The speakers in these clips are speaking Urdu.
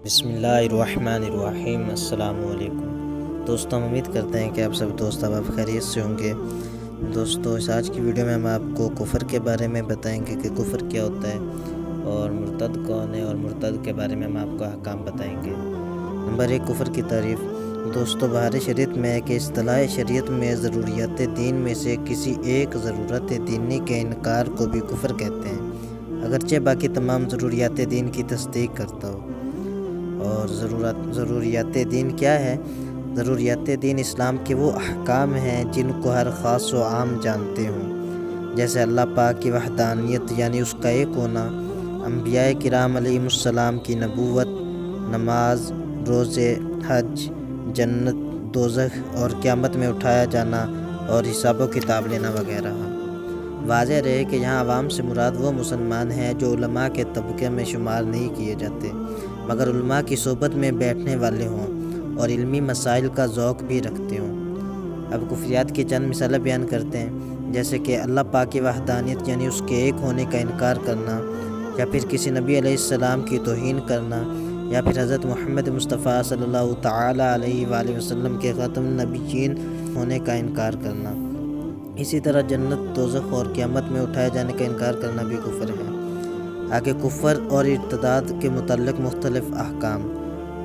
بسم اللہ الرحمن الرحیم۔ السلام علیکم دوستوں، امید کرتے ہیں کہ آپ سب دوست اب خیریت سے ہوں گے۔ دوستوں، آج کی ویڈیو میں ہم آپ کو کفر کے بارے میں بتائیں گے کہ کفر کیا ہوتا ہے اور مرتد کون ہے، اور مرتد کے بارے میں ہم آپ کو احکام بتائیں گے۔ نمبر 1، کفر کی تعریف۔ دوستوں، بہار شریعت میں ہے کہ اصطلاح شریعت میں ضروریات دین میں سے کسی ایک ضرورت دینی کے انکار کو بھی کفر کہتے ہیں، اگرچہ باقی تمام ضروریات دین کی تصدیق کرتا ہو۔ اور ضروریات دین کیا ہے؟ ضروریات دین اسلام کے وہ احکام ہیں جن کو ہر خاص و عام جانتے ہوں، جیسے اللہ پاک کی وحدانیت یعنی اس کا ایک ہونا، انبیاء کرام علیہ السلام کی نبوت، نماز، روزے، حج، جنت، دوزخ اور قیامت میں اٹھایا جانا اور حساب و کتاب لینا وغیرہ۔ واضح رہے کہ یہاں عوام سے مراد وہ مسلمان ہیں جو علماء کے طبقے میں شمار نہیں کیے جاتے، مگر علماء کی صحبت میں بیٹھنے والے ہوں اور علمی مسائل کا ذوق بھی رکھتے ہوں۔ اب کفریات کی چند مثالیں بیان کرتے ہیں، جیسے کہ اللہ پاک کی وحدانیت یعنی اس کے ایک ہونے کا انکار کرنا، یا پھر کسی نبی علیہ السلام کی توہین کرنا، یا پھر حضرت محمد مصطفیٰ صلی اللہ تعالیٰ علیہ وآلہ وسلم کے خاتم النبیین ہونے کا انکار کرنا۔ اسی طرح جنت، دوزخ اور قیامت میں اٹھائے جانے کا انکار کرنا بھی کفر ہے۔ آگے کفر اور ارتداد کے متعلق مختلف احکام۔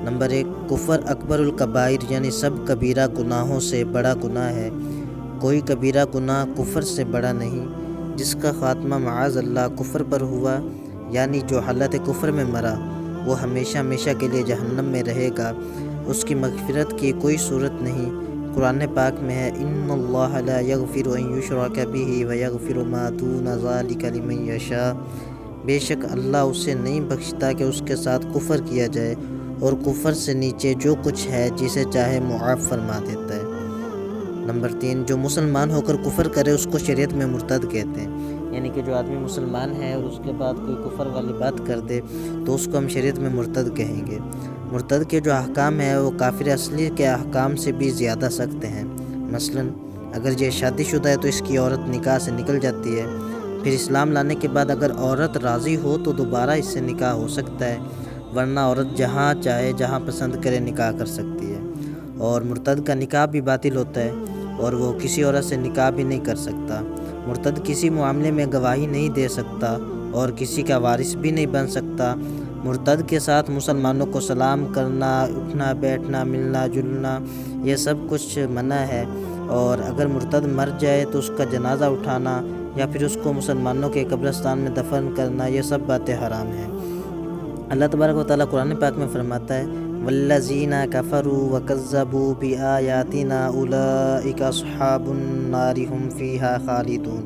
نمبر 1، کفر اکبر الکبائر یعنی سب کبیرہ گناہوں سے بڑا گناہ ہے۔ کوئی کبیرہ گناہ کفر سے بڑا نہیں۔ جس کا خاتمہ معاذ اللہ کفر پر ہوا، یعنی جو حالت کفر میں مرا، وہ ہمیشہ ہمیشہ کے لیے جہنم میں رہے گا، اس کی مغفرت کی کوئی صورت نہیں۔ قرآن پاک میں ہے، ان اللہ لا یغفر ان یشرک بہ ویغفر ما دون ذلک لمن یشاء۔ بے شک اللہ اسے نہیں بخشتا کہ اس کے ساتھ کفر کیا جائے، اور کفر سے نیچے جو کچھ ہے جسے چاہے معاف فرما دیتا ہے۔ نمبر 3، جو مسلمان ہو کر کفر کرے اس کو شریعت میں مرتد کہتے ہیں، یعنی کہ جو آدمی مسلمان ہے اور اس کے بعد کوئی کفر والی بات کر دے تو اس کو ہم شریعت میں مرتد کہیں گے۔ مرتد کے جو احکام ہیں وہ کافر اصلی کے احکام سے بھی زیادہ سخت ہیں۔ مثلا اگر یہ شادی شدہ ہے تو اس کی عورت نکاح سے نکل جاتی ہے، پھر اسلام لانے کے بعد اگر عورت راضی ہو تو دوبارہ اس سے نکاح ہو سکتا ہے، ورنہ عورت جہاں چاہے جہاں پسند کرے نکاح کر سکتی ہے۔ اور مرتد کا نکاح بھی باطل ہوتا ہے اور وہ کسی عورت سے نکاح بھی نہیں کر سکتا۔ مرتد کسی معاملے میں گواہی نہیں دے سکتا اور کسی کا وارث بھی نہیں بن سکتا۔ مرتد کے ساتھ مسلمانوں کو سلام کرنا، اٹھنا بیٹھنا، ملنا جلنا، یہ سب کچھ منع ہے، اور اگر مرتد مر جائے تو اس کا جنازہ اٹھانا یا پھر اس کو مسلمانوں کے قبرستان میں دفن کرنا، یہ سب باتیں حرام ہیں۔ اللہ تبارک و تعالیٰ قرآن پاک میں فرماتا ہے، والذین کفروا وکذبوا بآیاتنا اولئک اصحاب النار ھم فیہا خالدون۔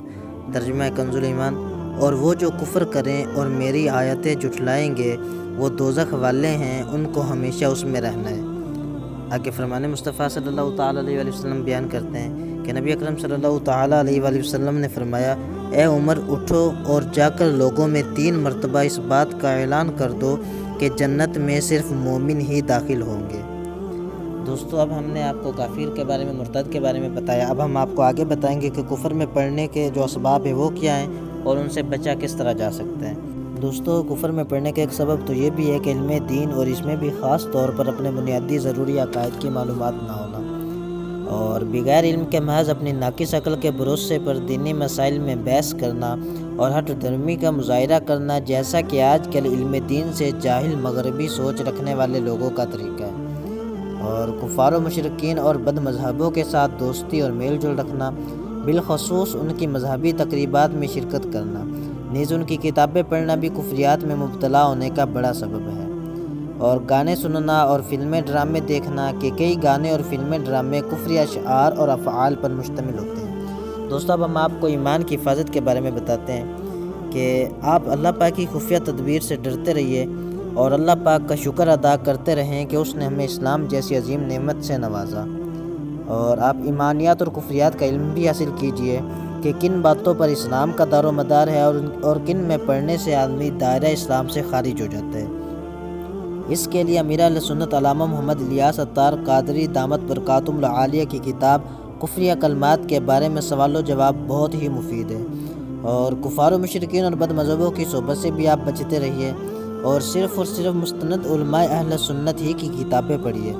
ترجمہ کنز ایمان، اور وہ جو کفر کریں اور میری آیتیں جھٹلائیں گے وہ دوزخ والے ہیں، ان کو ہمیشہ اس میں رہنا ہے۔ آگے فرمان مصطفیٰ صلی اللہ تعالیٰ علیہ وآلہ وسلم بیان کرتے ہیں کہ نبی اکرم صلی اللہ تعالیٰ علیہ وآلہ وسلم نے فرمایا، اے عمر اٹھو اور جا کر لوگوں میں 3 مرتبہ اس بات کا اعلان کر دو کہ جنت میں صرف مومن ہی داخل ہوں گے۔ دوستو، اب ہم نے آپ کو کافر کے بارے میں، مرتد کے بارے میں بتایا، اب ہم آپ کو آگے بتائیں گے کہ کفر میں پڑنے کے جو اسباب ہیں وہ کیا ہیں اور ان سے بچا کس طرح جا سکتا ہے۔ دوستو، کفر میں پڑنے کا ایک سبب تو یہ بھی ہے کہ علم دین، اور اس میں بھی خاص طور پر اپنے بنیادی ضروری عقائد کی معلومات نہ ہونا، اور بغیر علم کے محض اپنی ناقص عقل کے بھروسے پر دینی مسائل میں بحث کرنا اور ہٹ درمی کا مظاہرہ کرنا، جیسا کہ آج کل علم دین سے جاہل مغربی سوچ رکھنے والے لوگوں کا طریقہ ہے۔ اور کفار و مشرکین اور بد مذہبوں کے ساتھ دوستی اور میل جول رکھنا، بالخصوص ان کی مذہبی تقریبات میں شرکت کرنا، نیز ان کی کتابیں پڑھنا بھی کفریات میں مبتلا ہونے کا بڑا سبب ہے۔ اور گانے سننا اور فلمیں ڈرامے دیکھنا، کہ کئی گانے اور فلمیں ڈرامے کفری اشعار اور افعال پر مشتمل ہوتے ہیں۔ دوستو، اب ہم آپ کو ایمان کی حفاظت کے بارے میں بتاتے ہیں کہ آپ اللہ پاک کی خفیہ تدبیر سے ڈرتے رہیے اور اللہ پاک کا شکر ادا کرتے رہیں کہ اس نے ہمیں اسلام جیسی عظیم نعمت سے نوازا۔ اور آپ ایمانیات اور کفریات کا علم بھی حاصل کیجئے کہ کن باتوں پر اسلام کا دار و مدار ہے اور کن میں پڑھنے سے آدمی دائرہ اسلام سے خارج ہو جاتا ہے۔ اس کے لیے امیر اہل سنت علامہ محمد الیاس عطار قادری دامت برکاتہم العالیہ کی کتاب کفریہ کلمات کے بارے میں سوال و جواب بہت ہی مفید ہے۔ اور کفار و مشرکین اور بد مذہبوں کی صحبت سے بھی آپ بچتے رہیے، اور صرف مستند علماء اہل سنت ہی کی کتابیں پڑھیے۔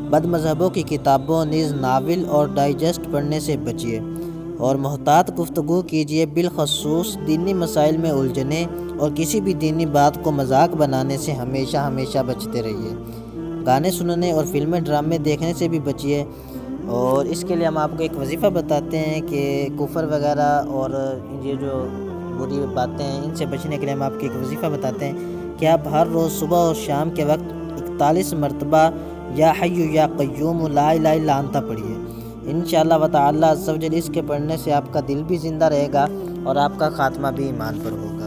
بد مذہبوں کی کتابوں نیز ناول اور ڈائجسٹ پڑھنے سے بچیے اور محتاط گفتگو کیجیے، بالخصوص دینی مسائل میں الجھنے اور کسی بھی دینی بات کو مذاق بنانے سے ہمیشہ بچتے رہیے۔ گانے سننے اور فلمیں ڈرامے دیکھنے سے بھی بچیے، اور اس کے لیے ہم آپ کو ایک وظیفہ بتاتے ہیں کہ کفر وغیرہ اور یہ جو بری باتیں ہیں ان سے بچنے کے لیے ہم آپ کو ایک وظیفہ بتاتے ہیں کہ آپ ہر روز صبح اور شام کے وقت 41 مرتبہ یا حی یا قیوم لا الہ الا انت پڑھیے۔ انشاءاللہ و تعالی عز و جل اس کے پڑھنے سے آپ کا دل بھی زندہ رہے گا اور آپ کا خاتمہ بھی ایمان پر ہوگا۔